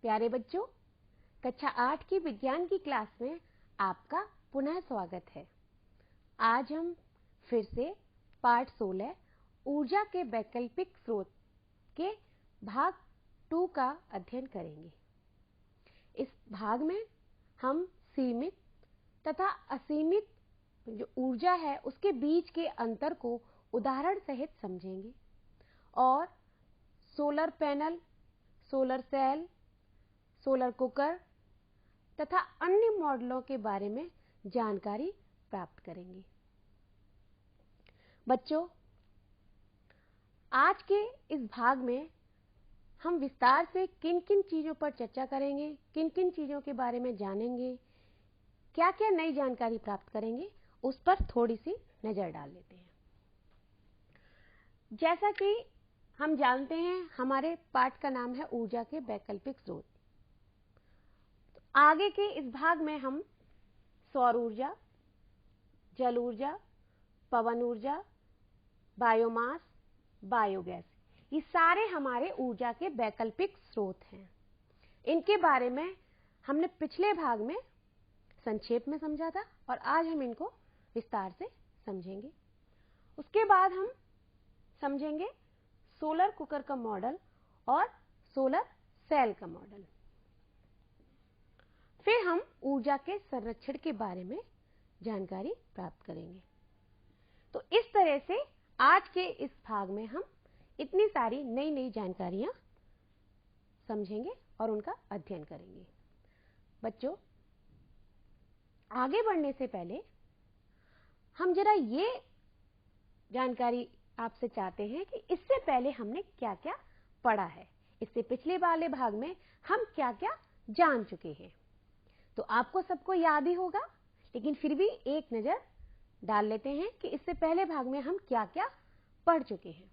प्यारे बच्चों, कक्षा 8 की विज्ञान की क्लास में आपका पुनः स्वागत है। आज हम फिर से पाठ 16 ऊर्जा के वैकल्पिक स्रोत के भाग 2 का अध्ययन करेंगे। इस भाग में हम सीमित तथा असीमित जो ऊर्जा है उसके बीच के अंतर को उदाहरण सहित समझेंगे और solar panel, solar cell, solar cooker तथा अन्य मॉडलों के बारे में जानकारी प्राप्त करेंगे। बच्चों, आज के इस भाग में हम विस्तार से किन किन चीजों पर चर्चा करेंगे, किन किन चीजों के बारे में जानेंगे, क्या क्या नई जानकारी प्राप्त करेंगे, उस पर थोड़ी सी नजर डाल लेते हैं। जैसा कि हम जानते हैं, हमारे पाठ का नाम है ऊर्जा के वैकल्पिक स्रोत। आगे के इस भाग में हम सौर ऊर्जा, जल ऊर्जा, पवन ऊर्जा, बायोमास, बायोगैस, ये सारे हमारे ऊर्जा के वैकल्पिक स्रोत हैं। इनके बारे में हमने पिछले भाग में संक्षेप में समझा था और आज हम इनको विस्तार से समझेंगे। उसके बाद हम समझेंगे सोलर कुकर का मॉडल और सोलर सेल का मॉडल। फिर हम ऊर्जा के संरक्षण के बारे में जानकारी प्राप्त करेंगे। तो इस तरह से आज के इस भाग में हम इतनी सारी नई नई जानकारियां समझेंगे और उनका अध्ययन करेंगे। बच्चों, आगे बढ़ने से पहले हम जरा ये जानकारी आपसे चाहते हैं कि इससे पहले हमने क्या क्या पढ़ा है। इससे पिछले वाले भाग में हम क्या क्या जान चुके हैं। तो आपको सबको याद ही होगा, लेकिन फिर भी एक नजर डाल लेते हैं कि इससे पहले भाग में हम क्या क्या पढ़ चुके हैं।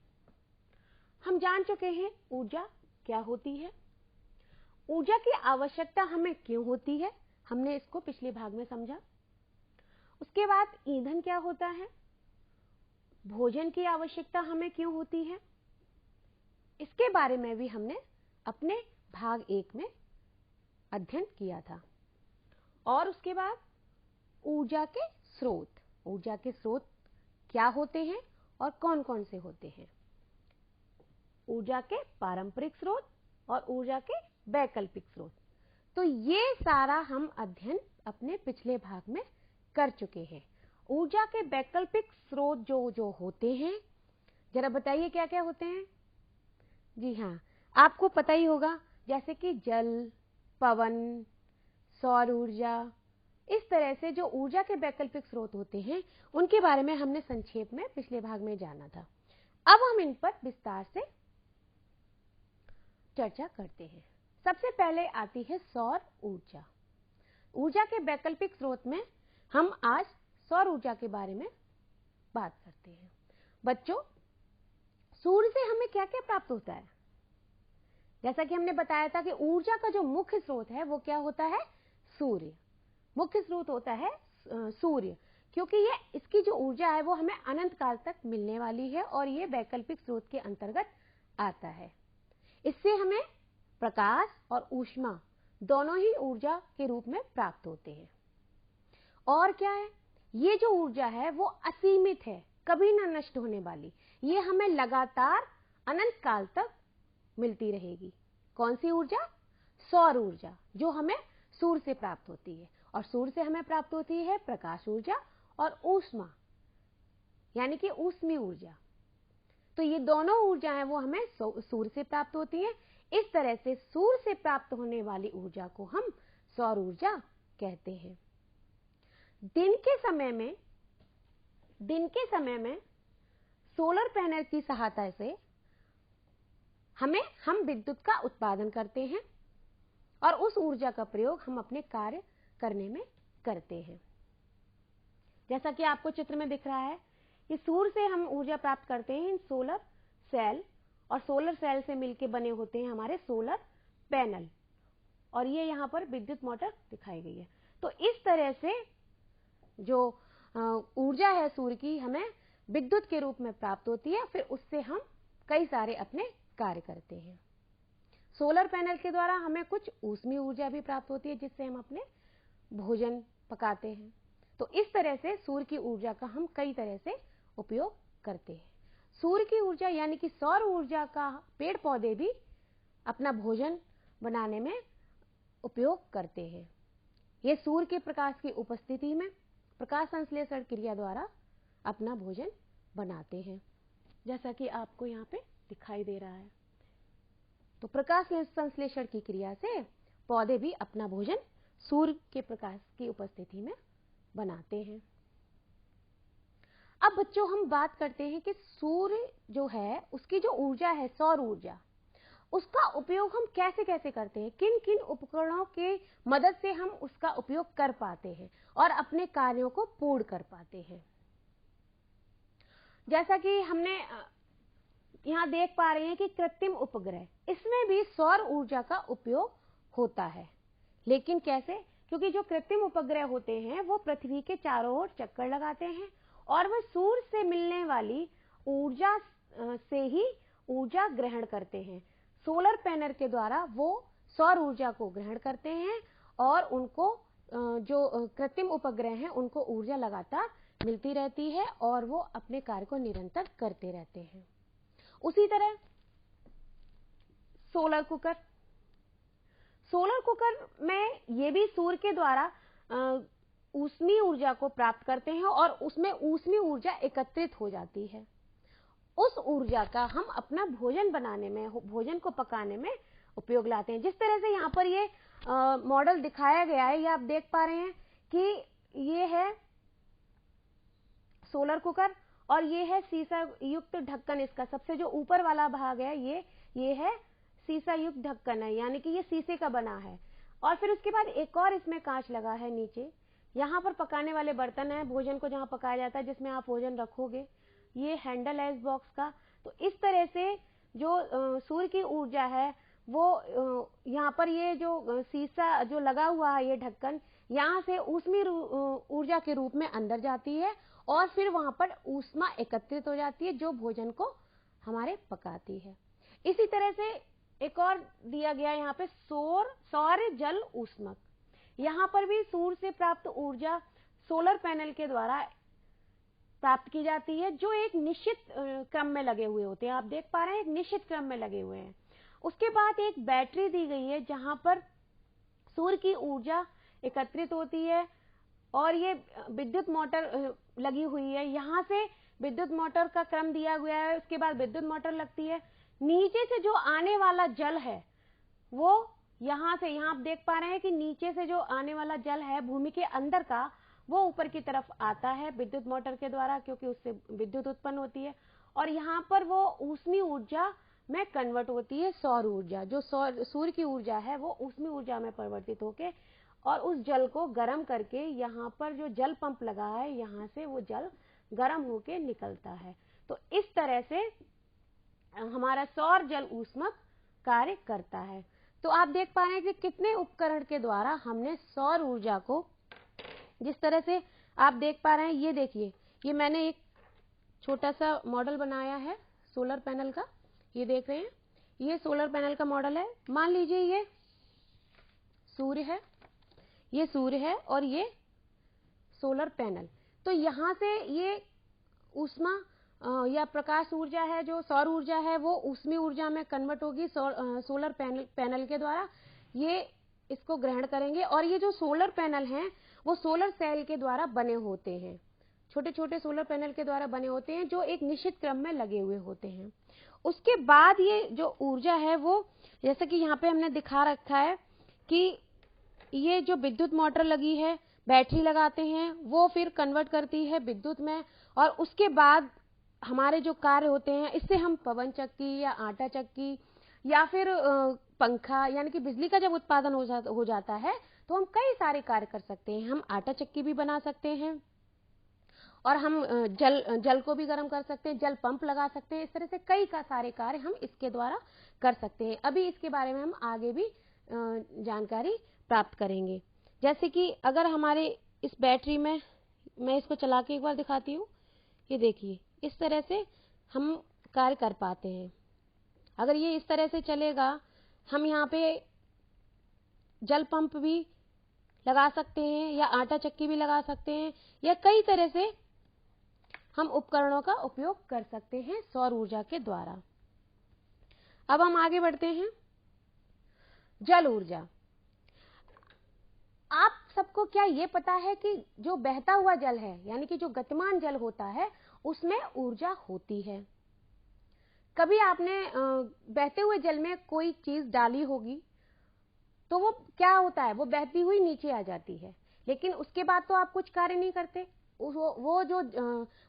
हम जान चुके हैं ऊर्जा क्या होती है, ऊर्जा की आवश्यकता हमें क्यों होती है, हमने इसको पिछले भाग में समझा। उसके बाद ईंधन क्या होता है, भोजन की आवश्यकता हमें क्यों होती है, इसके बारे में भी हमने अपने भाग 1 में अध्ययन किया था। और उसके बाद ऊर्जा के स्रोत क्या होते हैं और कौन कौन से होते हैं, ऊर्जा के पारंपरिक स्रोत और ऊर्जा के वैकल्पिक स्रोत। तो ये सारा हम अध्ययन अपने पिछले भाग में कर चुके हैं। ऊर्जा के वैकल्पिक स्रोत जो होते हैं, जरा बताइए क्या क्या होते हैं। जी हाँ, आपको पता ही होगा, जैसे कि जल, पवन, सौर ऊर्जा, इस तरह से जो ऊर्जा के वैकल्पिक स्रोत होते हैं उनके बारे में हमने संक्षेप में पिछले भाग में जाना था। अब हम इन पर विस्तार से चर्चा करते हैं। सबसे पहले आती है सौर ऊर्जा। ऊर्जा के वैकल्पिक स्रोत में हम आज सौर ऊर्जा के बारे में बात करते हैं। बच्चों, सूर्य से हमें क्या क्या प्राप्त होता है? जैसा कि हमने बताया था कि ऊर्जा का जो मुख्य स्रोत है वो क्या होता है? सूर्य। मुख्य स्रोत होता है सूर्य, क्योंकि ये इसकी जो ऊर्जा है वो हमें अनंत काल तक मिलने वाली है और ये वैकल्पिक स्रोत के अंतर्गत आता है। इससे हमें प्रकाश और ऊष्मा दोनों ही ऊर्जा के रूप में प्राप्त होते हैं। और क्या है, ये जो ऊर्जा है वो असीमित है, कभी ना नष्ट होने वाली। ये हमें लगातार अनंत काल तक मिलती रहेगी। कौन सी ऊर्जा? सौर ऊर्जा, जो हमें सूर्य से प्राप्त होती है। और सूर्य से हमें प्राप्त होती है प्रकाश ऊर्जा और ऊष्मा, यानी कि ऊष्मीय ऊर्जा। तो ये दोनों ऊर्जा है वो हमें सूर्य से प्राप्त होती है। इस तरह से सूर्य से प्राप्त होने वाली ऊर्जा को हम सौर ऊर्जा कहते हैं। दिन के समय में सोलर पैनल की सहायता से हम विद्युत का उत्पादन करते हैं और उस ऊर्जा का प्रयोग हम अपने कार्य करने में करते हैं। जैसा कि आपको चित्र में दिख रहा है कि सूर्य से हम ऊर्जा प्राप्त करते हैं इन सोलर सेल, और सोलर सेल से मिलकर बने होते हैं हमारे सोलर पैनल, और ये यहाँ पर विद्युत मोटर दिखाई गई है। तो इस तरह से जो ऊर्जा है सूर्य की हमें विद्युत के रूप में प्राप्त होती है, फिर उससे हम कई सारे अपने कार्य करते हैं। सोलर पैनल के द्वारा हमें कुछ ऊष्मीय ऊर्जा भी प्राप्त होती है जिससे हम अपने भोजन पकाते हैं। तो इस तरह से सूर्य की ऊर्जा का हम कई तरह से उपयोग करते हैं। सूर्य की ऊर्जा यानी कि सौर ऊर्जा का पेड़ पौधे भी अपना भोजन बनाने में उपयोग करते हैं। ये सूर्य के प्रकाश की उपस्थिति में प्रकाश संश्लेषण क्रिया द्वारा अपना भोजन बनाते हैं, जैसा कि आपको यहाँ पे दिखाई दे रहा है। तो प्रकाश संश्लेषण की क्रिया से पौधे भी अपना भोजन सूर्य के प्रकाश की उपस्थिति में बनाते हैं। अब बच्चों हम बात करते हैं कि सूर्य जो है उसकी जो ऊर्जा है, सौर ऊर्जा, उसका उपयोग हम कैसे कैसे करते हैं, किन किन उपकरणों के मदद से हम उसका उपयोग कर पाते हैं और अपने कार्यों को पूर्ण कर पाते हैं। जैसा कि हमने यहाँ देख पा रहे हैं कि कृत्रिम उपग्रह, इसमें भी सौर ऊर्जा का उपयोग होता है। लेकिन कैसे? क्योंकि जो कृत्रिम उपग्रह होते हैं वो पृथ्वी के चारों ओर चक्कर लगाते हैं और वह सूर्य से मिलने वाली ऊर्जा से ही ऊर्जा ग्रहण करते हैं। सोलर पैनल के द्वारा वो सौर ऊर्जा को ग्रहण करते हैं और उनको जो कृत्रिम उपग्रह हैं उनको ऊर्जा लगातार मिलती रहती है और वो अपने कार्य को निरंतर करते रहते हैं। उसी तरह सोलर कुकर में ये भी सूर्य के द्वारा ऊष्मीय ऊर्जा को प्राप्त करते हैं और उसमें ऊष्मीय ऊर्जा एकत्रित हो जाती है। उस ऊर्जा का हम अपना भोजन बनाने में, भोजन को पकाने में उपयोग लाते हैं। जिस तरह से यहाँ पर ये मॉडल दिखाया गया है, ये आप देख पा रहे हैं कि ये है सोलर कुकर और ये है सीसा युक्त ढक्कन। इसका सबसे जो ऊपर वाला भाग है ये है सीसा युक्त ढक्कन है, यानी कि ये शीशे का बना है। और फिर उसके बाद एक और इसमें कांच लगा है नीचे। यहाँ पर पकाने वाले बर्तन है, भोजन को जहाँ पकाया जाता है, जिसमें आप भोजन रखोगे। ये हैंडल है इस बॉक्स का। तो इस तरह से जो सूर्य की ऊर्जा है वो यहाँ पर ये जो शीशा जो लगा हुआ है, ये ढक्कन, यहाँ से ऊष्मीय ऊर्जा के रूप में अंदर जाती है और फिर वहां पर ऊष्मा एकत्रित हो जाती है जो भोजन को हमारे पकाती है। इसी तरह से एक और दिया गया यहाँ पे सौर जल ऊष्मक। यहाँ पर भी सूर्य से प्राप्त ऊर्जा सोलर पैनल के द्वारा प्राप्त की जाती है, जो एक निश्चित क्रम में लगे हुए होते हैं। आप देख पा रहे हैं, एक निश्चित क्रम में लगे हुए हैं। उसके बाद एक बैटरी दी गई है जहां पर सूर्य की ऊर्जा एकत्रित होती है और ये विद्युत मोटर लगी हुई है। यहाँ से विद्युत मोटर का क्रम दिया गया है, उसके बाद विद्युत मोटर लगती है। नीचे से जो आने वाला जल है वो यहाँ से, यहाँ आप देख पा रहे हैं कि नीचे से जो आने वाला जल है भूमि के अंदर का, वो ऊपर की तरफ आता है विद्युत मोटर के द्वारा, क्योंकि उससे विद्युत उत्पन्न होती है और यहाँ पर वो ऊष्मीय ऊर्जा में कन्वर्ट होती है। सौर ऊर्जा, जो सूर्य की ऊर्जा है वो ऊष्मीय ऊर्जा में परिवर्तित होके और उस जल को गर्म करके यहाँ पर जो जल पंप लगा है, यहाँ से वो जल गर्म होके निकलता है। तो इस तरह से हमारा सौर जल ऊष्मक कार्य करता है। तो आप देख पा रहे हैं कि कितने उपकरण के द्वारा हमने सौर ऊर्जा को, जिस तरह से आप देख पा रहे हैं, ये देखिए, ये मैंने एक छोटा सा मॉडल बनाया है सोलर पैनल का। ये देख रहे हैं, ये सोलर पैनल का मॉडल है। मान लीजिए ये सूर्य है, ये सूर्य है और ये सोलर पैनल। तो यहाँ से ये ऊष्मा या प्रकाश ऊर्जा है, जो सौर ऊर्जा है, वो ऊष्मीय ऊर्जा में कन्वर्ट होगी सोलर पैनल के द्वारा। ये इसको ग्रहण करेंगे और ये जो सोलर पैनल हैं वो सोलर सेल के द्वारा बने होते हैं, छोटे छोटे सोलर पैनल के द्वारा बने होते हैं जो एक निश्चित क्रम में लगे हुए होते हैं। उसके बाद ये जो ऊर्जा है वो, जैसे कि यहाँ पे हमने दिखा रखा है कि ये जो विद्युत मोटर लगी है, बैटरी लगाते हैं, वो फिर कन्वर्ट करती है विद्युत में और उसके बाद हमारे जो कार्य होते हैं, इससे हम पवन चक्की या आटा चक्की या फिर पंखा, यानी कि बिजली का जब उत्पादन हो जाता है तो हम कई सारे कार्य कर सकते हैं। हम आटा चक्की भी बना सकते हैं और हम जल को भी गर्म कर सकते हैं, जल पंप लगा सकते हैं। इस तरह से कई सारे कार्य हम इसके द्वारा कर सकते हैं। अभी इसके बारे में हम आगे भी जानकारी प्राप्त करेंगे। जैसे कि अगर हमारे इस बैटरी में, मैं इसको चला के एक बार दिखाती हूँ, ये देखिए, इस तरह से हम कार्य कर पाते हैं। अगर ये इस तरह से चलेगा हम यहाँ पे जल पंप भी लगा सकते हैं या आटा चक्की भी लगा सकते हैं, या कई तरह से हम उपकरणों का उपयोग कर सकते हैं सौर ऊर्जा के द्वारा। अब हम आगे बढ़ते हैं। जल ऊर्जा। आप सबको क्या ये पता है कि जो बहता हुआ जल है, यानी कि जो गतिमान जल होता है, उसमें ऊर्जा होती है। कभी आपने बहते हुए जल में कोई चीज डाली होगी तो वो क्या होता है, वो बहती हुई नीचे आ जाती है, लेकिन उसके बाद तो आप कुछ कार्य नहीं करते। वो जो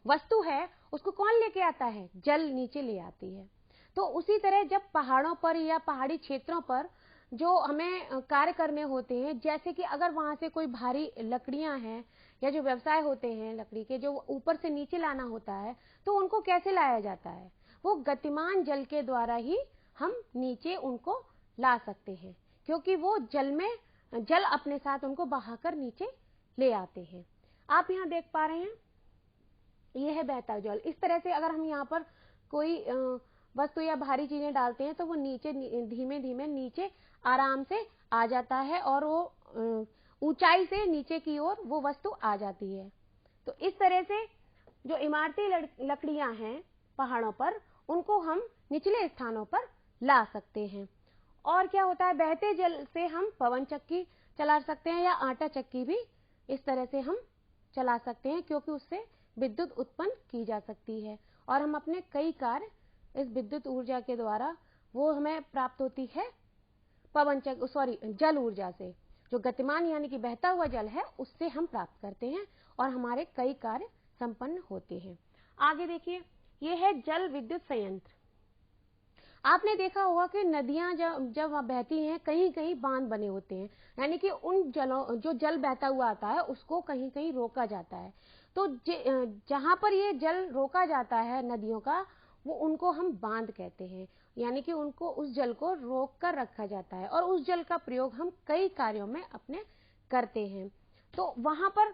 वस्तु है उसको कौन लेके आता है, जल नीचे ले आती है। तो उसी तरह जब पहाड़ों पर या पहाड़ी क्षेत्रों पर जो हमें कार्य करने होते हैं, जैसे कि अगर वहां से कोई भारी लकड़ियां हैं या जो व्यवसाय होते हैं लकड़ी के, जो ऊपर से नीचे लाना होता है, तो उनको कैसे लाया जाता है, वो गतिमान जल के द्वारा ही हम नीचे उनको ला सकते हैं, क्योंकि वो जल अपने साथ उनको बहाकर नीचे ले आते हैं। आप यहाँ देख पा रहे हैं, ये है बहता जल। इस तरह से अगर हम यहाँ पर कोई वस्तु या भारी चीजें डालते हैं तो वो नीचे धीमे धीमे नीचे आराम से आ जाता है और वो ऊंचाई से नीचे की ओर वो वस्तु आ जाती है। तो इस तरह से जो इमारती लकड़ियां हैं पहाड़ों पर, उनको हम निचले स्थानों पर ला सकते हैं। और क्या होता है, बहते जल से हम पवन चक्की चला सकते हैं या आटा चक्की भी इस तरह से हम चला सकते हैं, क्योंकि उससे विद्युत उत्पन्न की जा सकती है और हम अपने कई कार्य इस विद्युत ऊर्जा के द्वारा वो हमें प्राप्त होती है जल ऊर्जा से। जो गतिमान यानी कि बहता हुआ जल है उससे हम प्राप्त करते हैं और हमारे कई कार्य संपन्न होते हैं। आगे देखिए, ये है जल विद्युत संयंत्र। आपने देखा होगा कि नदियां जब बहती हैं, कहीं कहीं बांध बने होते हैं, यानी कि उन जो जल बहता हुआ आता है उसको कहीं कहीं रोका जाता है। तो जहां पर ये जल रोका जाता है नदियों का, वो उनको हम बांध कहते हैं, यानी कि उनको उस जल को रोक कर रखा जाता है और उस जल का प्रयोग हम कई कार्यों में अपने करते हैं। तो वहां पर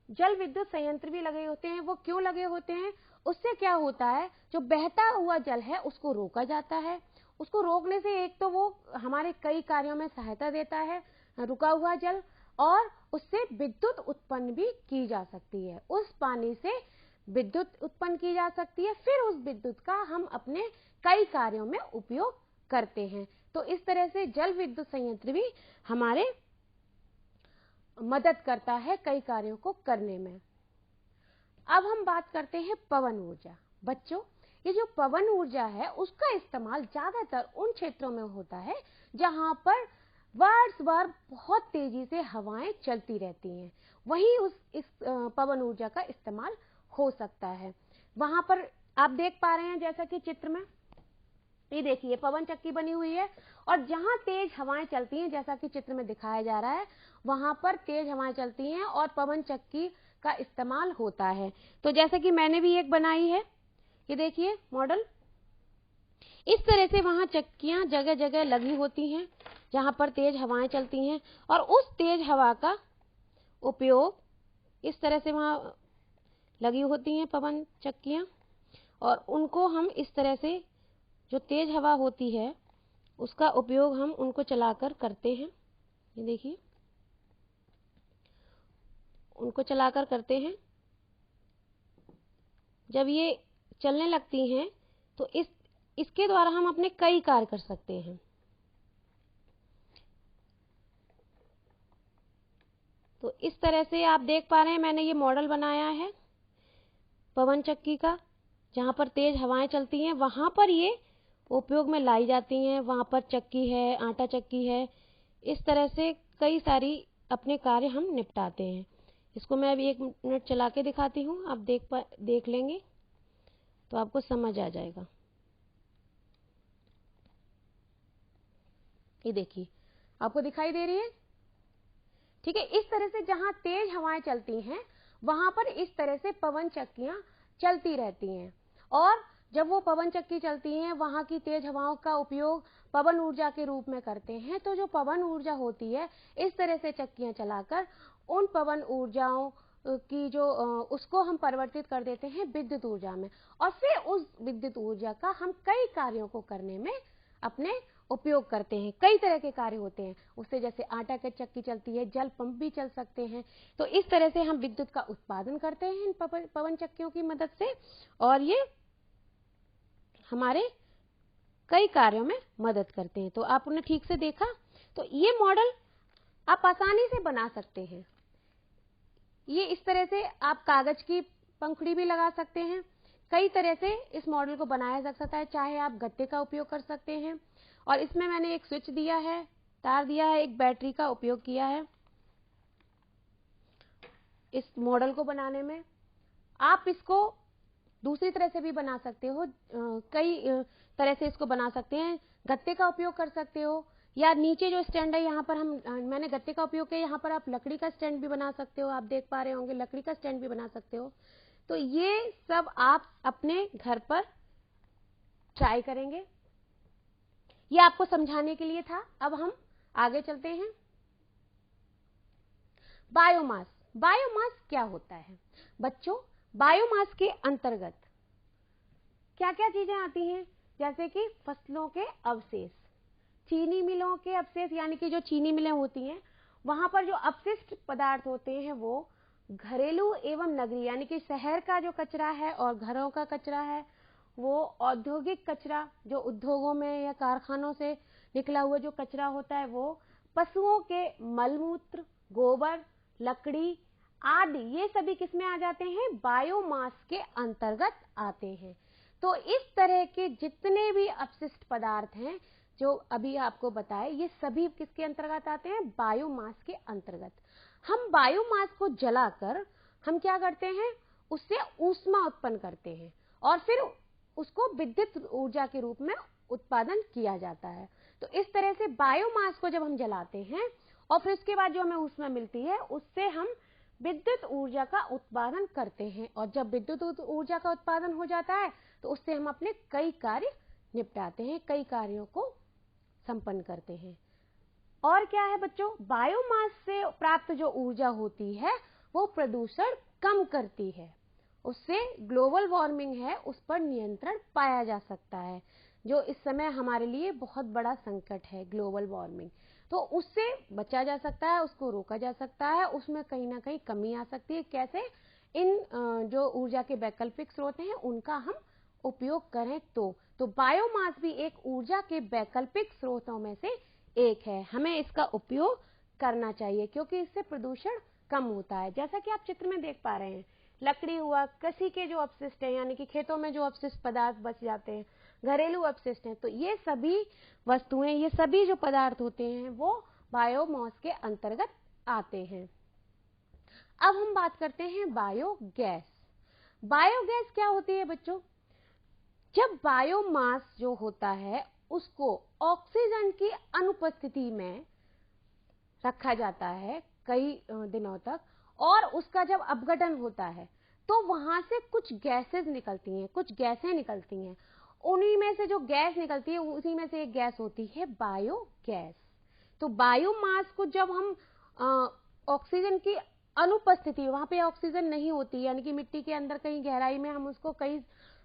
जल विद्युत संयंत्र भी लगे होते हैं। वो क्यों लगे होते हैं, उससे क्या होता है, जो बहता हुआ जल है उसको रोका जाता है। उसको रोकने से एक तो वो हमारे कई कार्यों में सहायता देता है, रुका हुआ जल, और उससे विद्युत उत्पन्न भी की जा सकती है। उस पानी से विद्युत उत्पन्न की जा सकती है, फिर उस विद्युत का हम अपने कई कार्यों में उपयोग करते हैं। तो इस तरह से जल विद्युत संयंत्र भी हमारे मदद करता है कई कार्यों को करने में। अब हम बात करते हैं पवन ऊर्जा। बच्चों, ये जो पवन ऊर्जा है उसका इस्तेमाल ज्यादातर उन क्षेत्रों में होता है जहां पर वर्ष भर बहुत तेजी से हवाएं चलती रहती हैं, वहीं इस पवन ऊर्जा का इस्तेमाल हो सकता है। वहां पर आप देख पा रहे हैं, जैसा कि चित्र में ये देखिए पवन चक्की बनी हुई है, और जहां तेज हवाएं चलती हैं, जैसा कि चित्र में दिखाया जा रहा है, वहां पर तेज हवाएं चलती हैं और पवन चक्की का इस्तेमाल होता है। तो जैसा कि मैंने भी एक बनाई है, ये देखिए मॉडल। इस तरह से वहां चक्कियां जगह जगह लगी होती हैं जहां पर तेज हवाएं चलती हैं, और उस तेज हवा का उपयोग इस तरह से वहां लगी होती हैं पवन चक्कियां, और उनको हम इस तरह से जो तेज हवा होती है उसका उपयोग हम उनको चलाकर करते हैं। ये देखिए, उनको चलाकर करते हैं। जब ये चलने लगती हैं तो इसके द्वारा हम अपने कई कार्य कर सकते हैं। तो इस तरह से आप देख पा रहे हैं, मैंने ये मॉडल बनाया है पवन चक्की का, जहां पर तेज हवाएं चलती हैं वहां पर ये उपयोग में लाई जाती हैं। वहां पर चक्की है, आटा चक्की है, इस तरह से कई सारी अपने कार्य हम निपटाते हैं। इसको मैं अभी 1 मिनट चला के दिखाती हूँ, आप देख लेंगे तो आपको समझ आ जाएगा। ये देखिए, आपको दिखाई दे रही है, ठीक है। इस तरह से जहां तेज हवाएं चलती हैं वहां पर इस तरह से पवन चक्कियां चलती रहती हैं, और जब वो पवन चक्की चलती हैं वहां की तेज हवाओं का उपयोग पवन ऊर्जा के रूप में करते हैं। तो जो पवन ऊर्जा होती है, इस तरह से चक्कियां चलाकर उन पवन ऊर्जाओं की जो उसको हम परिवर्तित कर देते हैं विद्युत ऊर्जा में, और फिर उस विद्युत ऊर्जा का हम कई कार्यों को करने में अपने उपयोग करते हैं। कई तरह के कार्य होते हैं उससे, जैसे आटा की चक्की चलती है, जल पंप भी चल सकते हैं। तो इस तरह से हम विद्युत का उत्पादन करते हैं इन पवन चक्कियों की मदद से, और ये हमारे कई कार्यों में मदद करते हैं। तो आपने ठीक से देखा, तो ये मॉडल आप आसानी से बना सकते हैं। ये इस तरह से आप कागज की पंखुड़ी भी लगा सकते हैं। कई तरह से इस मॉडल को बनाया जा सकता है, चाहे आप गत्ते का उपयोग कर सकते हैं, और इसमें मैंने एक स्विच दिया है, तार दिया है, एक बैटरी का उपयोग किया है इस मॉडल को बनाने में। आप इसको दूसरी तरह से भी बना सकते हो, कई तरह से इसको बना सकते हैं। गत्ते का उपयोग कर सकते हो, या नीचे जो स्टैंड है यहाँ पर मैंने गत्ते का उपयोग किया, यहाँ पर आप लकड़ी का स्टैंड भी बना सकते हो। आप देख पा रहे होंगे लकड़ी का स्टैंड भी बना सकते हो। तो ये सब आप अपने घर पर ट्राई करेंगे, ये आपको समझाने के लिए था। अब हम आगे चलते हैं। बायोमास, बायोमास क्या होता है बच्चों? बायोमास के अंतर्गत क्या क्या चीजें आती हैं, जैसे कि फसलों के अवशेष, चीनी मिलों के अवशेष, यानी कि जो चीनी मिलें होती हैं वहां पर जो अपशिष्ट पदार्थ होते हैं वो घरेलू एवं नगरीय, यानी कि शहर का जो कचरा है और घरों का कचरा है, वो औद्योगिक कचरा जो उद्योगों में या कारखानों से निकला हुआ जो कचरा होता है, वो पशुओं के मलमूत्र, गोबर, लकड़ी आदि, ये सभी किसमें आ जाते हैं? बायोमास के अंतर्गत आते हैं। तो इस तरह के जितने भी अपशिष्ट पदार्थ हैं जो अभी आपको बताए, ये सभी किसके अंतर्गत आते हैं? बायोमास के अंतर्गत। हम बायोमास को जलाकर हम क्या करते हैं? उससे ऊष्मा उत्पन्न करते हैं और फिर उसको विद्युत ऊर्जा के रूप में उत्पादन किया जाता है। तो इस तरह से बायोमास को जब हम जलाते हैं और फिर उसके बाद जो हमें ऊष्मा मिलती है, उससे हम विद्युत ऊर्जा का उत्पादन करते हैं। और जब विद्युत ऊर्जा का उत्पादन हो जाता है तो उससे हम अपने कई कार्य निपटाते हैं, कई कार्यों को संपन्न करते हैं। और क्या है बच्चों? बायोमास से प्राप्त जो ऊर्जा होती है वो प्रदूषण कम करती है, उससे ग्लोबल वार्मिंग है उस पर नियंत्रण पाया जा सकता है, जो इस समय हमारे लिए बहुत बड़ा संकट है ग्लोबल वार्मिंग। तो उससे बचा जा सकता है, उसको रोका जा सकता है, उसमें कहीं ना कहीं कमी आ सकती है। कैसे? इन जो ऊर्जा के वैकल्पिक स्रोत हैं उनका हम उपयोग करें तो बायोमास भी एक ऊर्जा के वैकल्पिक स्रोतों में से एक है। हमें इसका उपयोग करना चाहिए क्योंकि इससे प्रदूषण कम होता है। जैसा कि आप चित्र में देख पा रहे हैं, लकड़ी हुआ, कृषि के जो अपशिष्ट हैं, यानी कि खेतों में जो अपशिष्ट पदार्थ बच जाते हैं, घरेलू अपशिष्ट हैं, तो ये सभी वस्तुएं, ये सभी जो पदार्थ होते हैं वो बायोमास के अंतर्गत आते हैं। अब हम बात करते हैं बायोगैस। बायोगैस क्या होती है बच्चों? जब बायोमास जो होता है उसको ऑक्सीजन की अनुपस्थिति में रखा जाता है कई दिनों तक, और उसका जब अपघटन होता है तो वहां से कुछ गैसेस निकलती हैं, कुछ गैसें निकलती हैं। उन्हीं में से जो गैस निकलती है उसी में से एक गैस होती है बायोगैस। तो बायोमास को जब हम ऑक्सीजन की अनुपस्थिति, वहां पे ऑक्सीजन नहीं होती, यानी कि मिट्टी के अंदर कहीं गहराई में हम उसको कई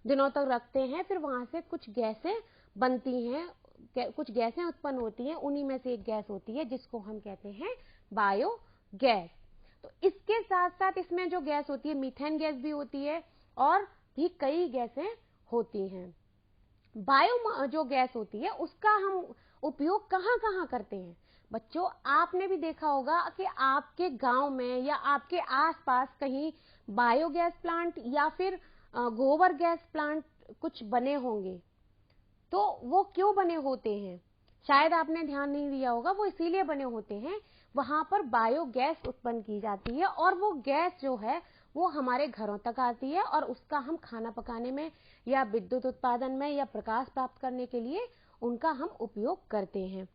दिनों तक रखते हैं, फिर वहां से कुछ गैसें बनती हैं, कुछ गैसें उत्पन्न होती हैं, उन्हीं में से एक गैस होती है जिसको हम कहते हैं बायोगैस। तो इसके साथ साथ इसमें जो गैस होती है, मीथेन गैस भी होती है और भी कई गैसें होती हैं। बायो जो गैस होती है उसका हम उपयोग कहाँ कहाँ करते हैं बच्चों? आपने भी देखा होगा कि आपके गांव में या आपके आसपास कहीं बायोगैस प्लांट या फिर गोबर गैस प्लांट कुछ बने होंगे। तो वो क्यों बने होते हैं? शायद आपने ध्यान नहीं दिया होगा, वो इसीलिए बने होते हैं, वहां पर बायोगैस उत्पन्न की जाती है और वो गैस जो है वो हमारे घरों तक आती है और उसका हम खाना पकाने में या विद्युत उत्पादन में या प्रकाश प्राप्त करने के लिए उनका हम उपयोग करते हैं।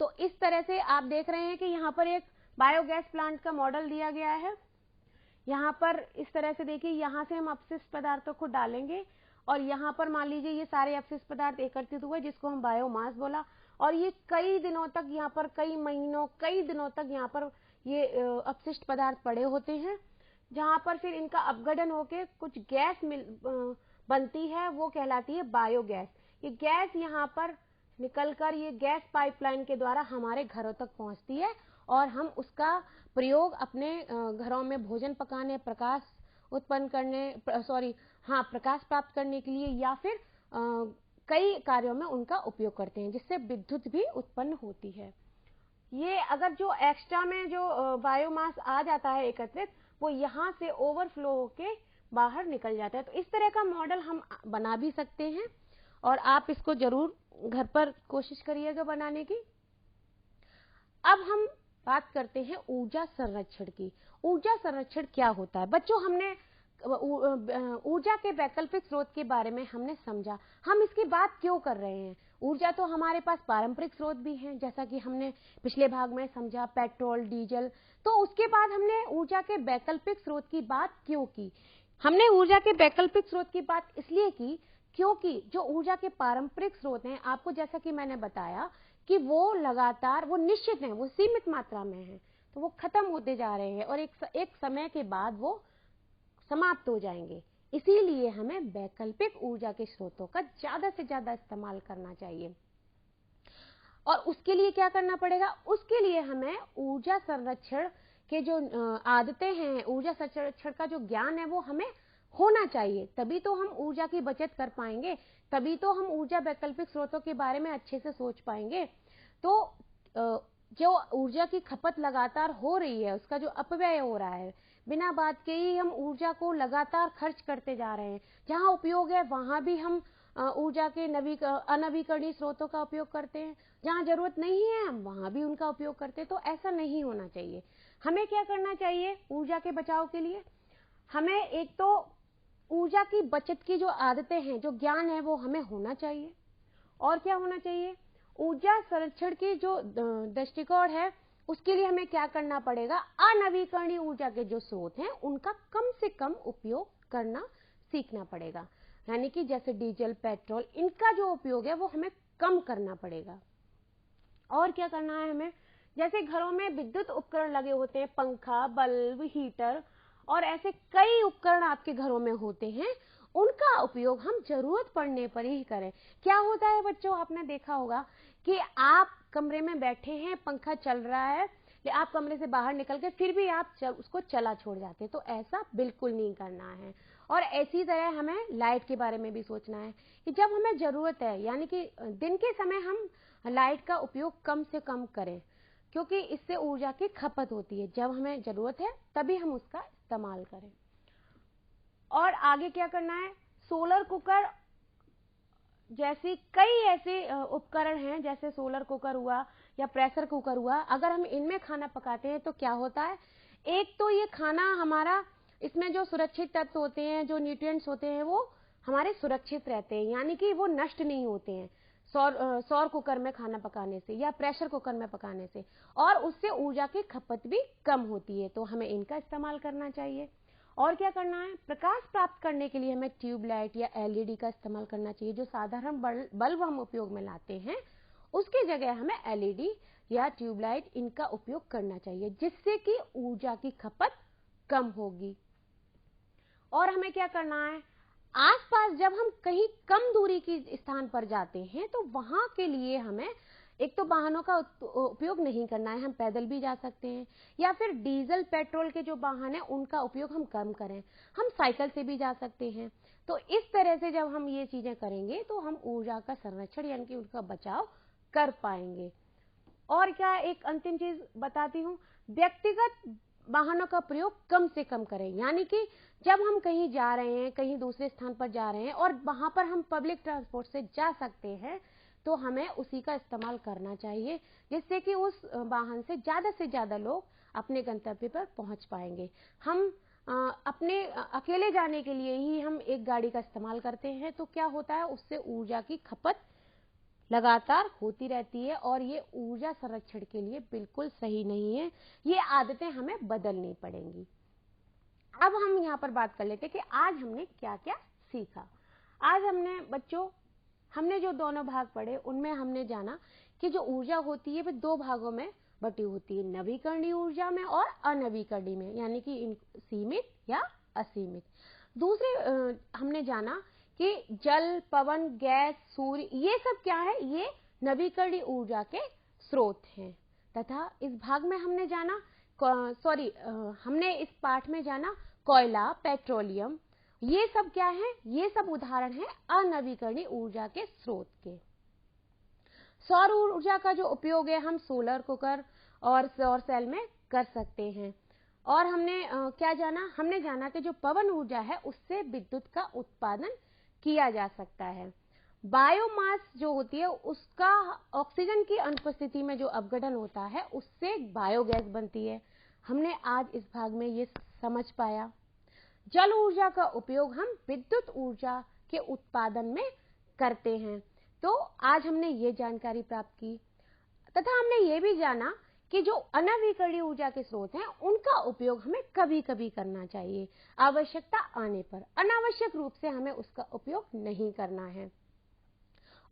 तो इस तरह से आप देख रहे हैं कि यहाँ पर एक बायोगैस प्लांट का मॉडल दिया गया है। यहाँ पर इस तरह से देखिए, यहाँ से हम अपशिष्ट पदार्थों को डालेंगे और यहाँ पर मान लीजिए ये सारे अपशिष्ट पदार्थ एकत्रित हुए जिसको हम बायोमास बोला, और ये कई दिनों तक यहाँ पर, कई महीनों, कई दिनों तक यहाँ पर ये अपशिष्ट पदार्थ पड़े होते हैं, जहाँ पर फिर इनका अपघटन होकर कुछ गैस बनती है, वो कहलाती है बायोगैस। ये गैस यहाँ पर निकलकर ये गैस पाइपलाइन के द्वारा हमारे घरों तक पहुंचती है और हम उसका प्रयोग अपने घरों में भोजन पकाने, प्रकाश उत्पन्न करने, प्रकाश प्राप्त करने के लिए या फिर कई कार्यों में उनका उपयोग करते हैं, जिससे विद्युत भी उत्पन्न होती है। ये अगर जो एक्स्ट्रा में जो बायोमास आ जाता है एकत्रित, वो यहाँ से ओवरफ्लो होके बाहर निकल जाता है। तो इस तरह का मॉडल हम बना भी सकते हैं और आप इसको जरूर घर पर कोशिश करिएगा बनाने की। अब हम बात करते हैं ऊर्जा संरक्षण की। ऊर्जा संरक्षण क्या होता है बच्चों? हमने ऊर्जा के वैकल्पिक स्रोत के बारे में हमने समझा। हम इसकी बात क्यों कर रहे हैं? ऊर्जा तो हमारे पास पारंपरिक स्रोत भी हैं, जैसा कि हमने पिछले भाग में समझा, पेट्रोल, डीजल। तो उसके बाद हमने ऊर्जा के वैकल्पिक स्रोत की बात क्यों की? हमने ऊर्जा के वैकल्पिक स्रोत की बात इसलिए की क्योंकि जो ऊर्जा के पारंपरिक स्रोत हैं, आपको जैसा कि मैंने बताया कि वो लगातार, वो निश्चित हैं, वो सीमित मात्रा में हैं, तो वो खत्म होते जा रहे हैं और एक समय के बाद वो समाप्त हो जाएंगे। इसीलिए हमें वैकल्पिक ऊर्जा के स्रोतों का ज्यादा से ज्यादा इस्तेमाल करना चाहिए। और उसके लिए क्या करना पड़ेगा? उसके लिए हमें ऊर्जा संरक्षण के जो आदतें हैं, ऊर्जा संरक्षण का जो ज्ञान है, वो हमें होना चाहिए। तभी तो हम ऊर्जा की बचत कर पाएंगे, तभी तो हम ऊर्जा वैकल्पिक स्रोतों के बारे में अच्छे से सोच पाएंगे। तो जो ऊर्जा की खपत लगातार हो रही है, उसका जो अपव्यय हो रहा है, बिना बात के ही हम ऊर्जा को लगातार खर्च करते जा रहे हैं। जहां उपयोग है वहां भी हम ऊर्जा के अनवीकरणीय स्रोतों का उपयोग करते हैं, जहां जरूरत नहीं है हम वहां भी उनका उपयोग करते हैं। तो ऐसा नहीं होना चाहिए। हमें क्या करना चाहिए ऊर्जा के बचाव के लिए? हमें एक तो ऊर्जा की बचत की जो आदतें हैं, जो ज्ञान है, वो हमें होना चाहिए। और क्या होना चाहिए? ऊर्जा संरक्षण की जो दृष्टिकोण है, उसके लिए हमें क्या करना पड़ेगा? अनवीकरणीय ऊर्जा के जो स्रोत हैं, उनका कम से कम उपयोग करना सीखना पड़ेगा। यानी कि जैसे डीजल, पेट्रोल, इनका जो उपयोग है वो हमें कम करना पड़ेगा। और क्या करना है हमें? जैसे घरों में विद्युत उपकरण लगे होते हैं, पंखा, बल्ब, हीटर और ऐसे कई उपकरण आपके घरों में होते हैं, उनका उपयोग हम जरूरत पड़ने पर ही करें। क्या होता है बच्चों, आपने देखा होगा कि आप कमरे में बैठे हैं, पंखा चल रहा है, आप कमरे से बाहर निकल के फिर भी आप उसको चला छोड़ जाते हैं। तो ऐसा बिल्कुल नहीं करना है। और ऐसी तरह हमें लाइट के बारे में भी सोचना है कि जब हमें जरूरत है, यानी कि दिन के समय हम लाइट का उपयोग कम से कम करें, क्योंकि इससे ऊर्जा की खपत होती है। जब हमें जरूरत है तभी हम उसका इस्तेमाल करें। और आगे क्या करना है? सोलर कुकर जैसी कई ऐसे उपकरण हैं, जैसे सोलर कुकर हुआ या प्रेशर कुकर हुआ। अगर हम इनमें खाना पकाते हैं तो क्या होता है? एक तो ये खाना हमारा, इसमें जो सुरक्षित तत्व होते हैं, जो न्यूट्रिएंट्स होते हैं, वो हमारे सुरक्षित रहते हैं, यानी कि वो नष्ट नहीं होते हैं सौर कुकर में खाना पकाने से या प्रेशर कुकर में पकाने से। और उससे ऊर्जा की खपत भी कम होती है। तो हमें इनका इस्तेमाल करना चाहिए। और क्या करना है? प्रकाश प्राप्त करने के लिए हमें ट्यूबलाइट या एलईडी का इस्तेमाल करना चाहिए। जो साधारण बल्ब हम उपयोग में लाते हैं, उसकी जगह हमें एलईडी या ट्यूबलाइट, इनका उपयोग करना चाहिए, जिससे कि ऊर्जा की खपत कम होगी। और हमें क्या करना है? आसपास जब हम कहीं कम दूरी की स्थान पर जाते हैं, तो वहां के लिए हमें एक तो वाहनों का उपयोग नहीं करना है, हम पैदल भी जा सकते हैं, या फिर डीजल, पेट्रोल के जो वाहन है उनका उपयोग हम कम करें, हम साइकिल से भी जा सकते हैं। तो इस तरह से जब हम ये चीजें करेंगे तो हम ऊर्जा का संरक्षण यानी कि उसका बचाव कर पाएंगे। और क्या एक अंतिम चीज बताती हूँ, व्यक्तिगत वाहनों का प्रयोग कम से कम करें। यानी कि जब हम कहीं जा रहे हैं, कहीं दूसरे स्थान पर जा रहे हैं और वहां पर हम पब्लिक ट्रांसपोर्ट से जा सकते हैं, तो हमें उसी का इस्तेमाल करना चाहिए, जिससे कि उस वाहन से ज्यादा लोग अपने गंतव्य पर पहुंच पाएंगे। हम अपने अकेले जाने के लिए ही हम एक गाड़ी का इस्तेमाल करते हैं, तो क्या होता है? उससे ऊर्जा की खपत लगातार होती रहती है और ये ऊर्जा संरक्षण के लिए बिल्कुल सही नहीं है। ये आदतें हमें बदलनी पड़ेंगी। अब हम यहाँ पर बात कर लेते हैं कि आज हमने क्या क्या सीखा। आज हमने बच्चों, हमने जो दोनों भाग पढ़े, उनमें हमने जाना कि जो ऊर्जा होती है वो दो भागों में बटी होती है, नवीकरणीय ऊर्जा में और अनवीकरणीय में, यानी कि सीमित या असीमित। दूसरे हमने जाना कि जल, पवन, गैस, सूर्य, ये सब क्या है? ये नवीकरणीय ऊर्जा के स्रोत हैं। तथा इस भाग में हमने जाना हमने इस पाठ में जाना कोयला, पेट्रोलियम, ये सब क्या है, ये सब उदाहरण है अनवीकरणीय ऊर्जा के स्रोत के। सौर ऊर्जा का जो उपयोग है हम सोलर कुकर और सौर सेल में कर सकते हैं। और हमने क्या जाना, हमने जाना कि जो पवन ऊर्जा है उससे विद्युत का उत्पादन किया जा सकता है। बायोमास जो होती है उसका ऑक्सीजन की अनुपस्थिति में जो अपघटन होता है उससे बायोगैस बनती है। हमने आज इस भाग में ये समझ पाया। जल ऊर्जा का उपयोग हम विद्युत ऊर्जा के उत्पादन में करते हैं। तो आज हमने ये जानकारी प्राप्त की तथा हमने ये भी जाना कि जो अनवीकरणीय ऊर्जा के स्रोत हैं उनका उपयोग हमें कभी कभी करना चाहिए, आवश्यकता आने पर। अनावश्यक रूप से हमें उसका उपयोग नहीं करना है।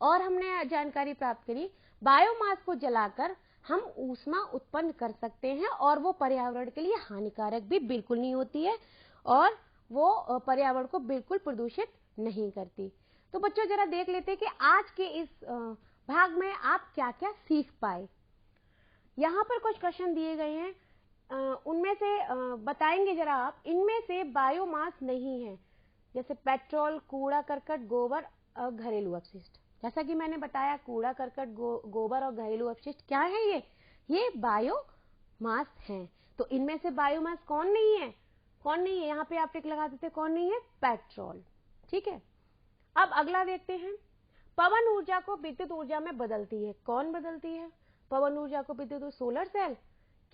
और हमने जानकारी प्राप्त करी बायोमास को जलाकर हम ऊष्मा उत्पन्न कर सकते हैं और वो पर्यावरण के लिए हानिकारक भी बिल्कुल नहीं होती है और वो पर्यावरण को बिल्कुल प्रदूषित नहीं करती। तो बच्चों जरा देख लेते हैं कि आज के इस भाग में आप क्या क्या सीख पाए। यहाँ पर कुछ क्वेश्चन दिए गए हैं, उनमें से बताएंगे जरा आप, इनमें से बायोमास नहीं है, जैसे पेट्रोल, कूड़ा करकट, गोबर और घरेलू अपशिष्ट। जैसा कि मैंने बताया कूड़ा करकट, गोबर और घरेलू अपशिष्ट क्या है, ये बायोमास हैं। तो इनमें से बायोमास कौन नहीं है, कौन नहीं है, यहाँ पे आप टिक लगा देते, कौन नहीं है, पेट्रोल। ठीक है, अब अगला देखते हैं। पवन ऊर्जा को विद्युत ऊर्जा में बदलती है, कौन बदलती है पवन ऊर्जा को विद्युत? Solar cell.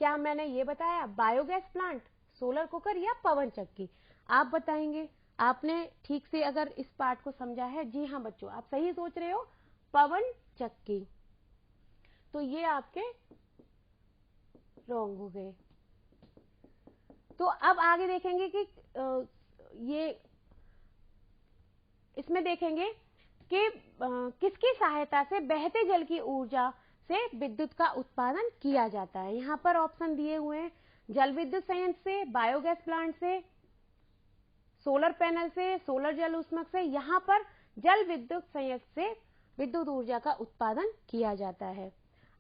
क्या मैंने ये बताया? बायोगैस प्लांट, सोलर कुकर या पवन चक्की? आप बताएंगे। आपने ठीक से अगर इस पाठ को समझा है, जी हाँ बच्चों आप सही सोच रहे हो, पवन चक्की। तो ये आपके रॉन्ग हो गए। तो अब आगे देखेंगे कि ये इसमें देखेंगे कि किसकी सहायता से बहते जल की ऊर्जा से विद्युत का उत्पादन किया जाता है। यहाँ पर ऑप्शन दिए हुए हैं, जल विद्युत संयंत्र से, बायोगैस प्लांट से, सोलर पैनल से, सोलर जल ऊष्मक से। यहाँ पर जल विद्युत संयंत्र से विद्युत ऊर्जा का उत्पादन किया जाता है।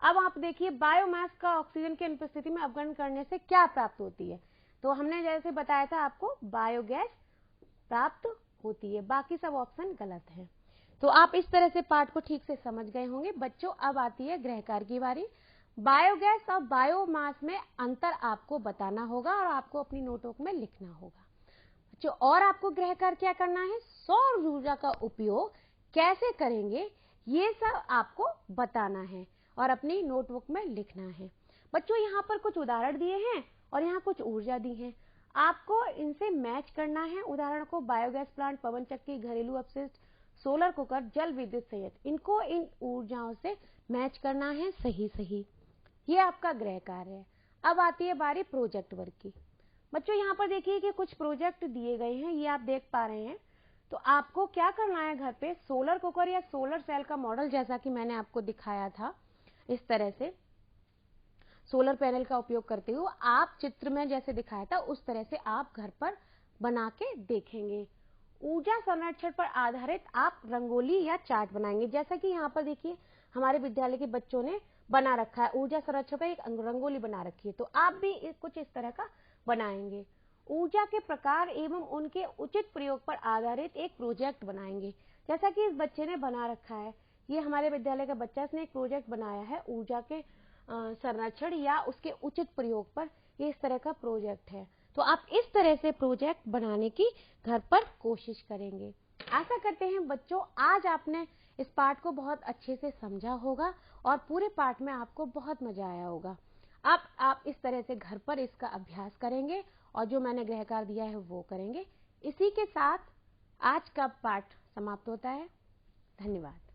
अब आप देखिए बायोमास का ऑक्सीजन की अनुपस्थिति में अपघटन करने से क्या प्राप्त होती है। तो हमने जैसे बताया था आपको, बायोगैस प्राप्त होती है, बाकी सब ऑप्शन गलत है। तो आप इस तरह से पाठ को ठीक से समझ गए होंगे। बच्चों अब आती है गृहकार्य की बारी। बायोगैस और बायोमास में अंतर आपको बताना होगा और आपको अपनी नोटबुक में लिखना होगा बच्चों। और आपको गृहकार्य क्या करना है, सौर ऊर्जा का उपयोग कैसे करेंगे ये सब आपको बताना है और अपनी नोटबुक में लिखना है। बच्चों यहाँ पर कुछ उदाहरण दिए हैं और यहाँ कुछ ऊर्जा दी है, आपको इनसे मैच करना है उदाहरण को। बायोगैस प्लांट, पवन चक्की, घरेलू अपशिष्ट, सोलर कुकर, जल विद्युत संयंत्र, इनको इन ऊर्जाओं से मैच करना है सही। ये आपका गृह कार्य है। अब आती है बारी प्रोजेक्ट वर्क की। बच्चों यहाँ पर देखिए कि कुछ प्रोजेक्ट दिए गए हैं, ये आप देख पा रहे हैं। तो आपको क्या करना है, घर पे सोलर कुकर या सोलर सेल का मॉडल, जैसा कि मैंने आपको दिखाया था इस तरह से, सोलर पैनल का उपयोग करते हुए आप चित्र में जैसे दिखाया था उस तरह से आप घर पर बना के देखेंगे। ऊर्जा संरक्षण पर आधारित आप रंगोली या चार्ट बनाएंगे, जैसा कि यहाँ पर देखिए हमारे विद्यालय के बच्चों ने बना रखा है, ऊर्जा संरक्षण पर एक रंगोली बना रखी है। तो आप भी कुछ इस तरह का बनाएंगे। ऊर्जा के प्रकार एवं उनके उचित प्रयोग पर आधारित एक प्रोजेक्ट बनाएंगे, जैसा कि इस बच्चे ने बना रखा है। ये हमारे विद्यालय का बच्चा, इसने एक प्रोजेक्ट बनाया है ऊर्जा के संरक्षण या उसके उचित प्रयोग पर। ये इस तरह का प्रोजेक्ट है। तो आप इस तरह से प्रोजेक्ट बनाने की घर पर कोशिश करेंगे। आशा करते हैं बच्चों आज आपने इस पाठ को बहुत अच्छे से समझा होगा और पूरे पाठ में आपको बहुत मजा आया होगा। अब आप इस तरह से घर पर इसका अभ्यास करेंगे और जो मैंने गृह कार्य दिया है वो करेंगे। इसी के साथ आज का पाठ समाप्त होता है। धन्यवाद।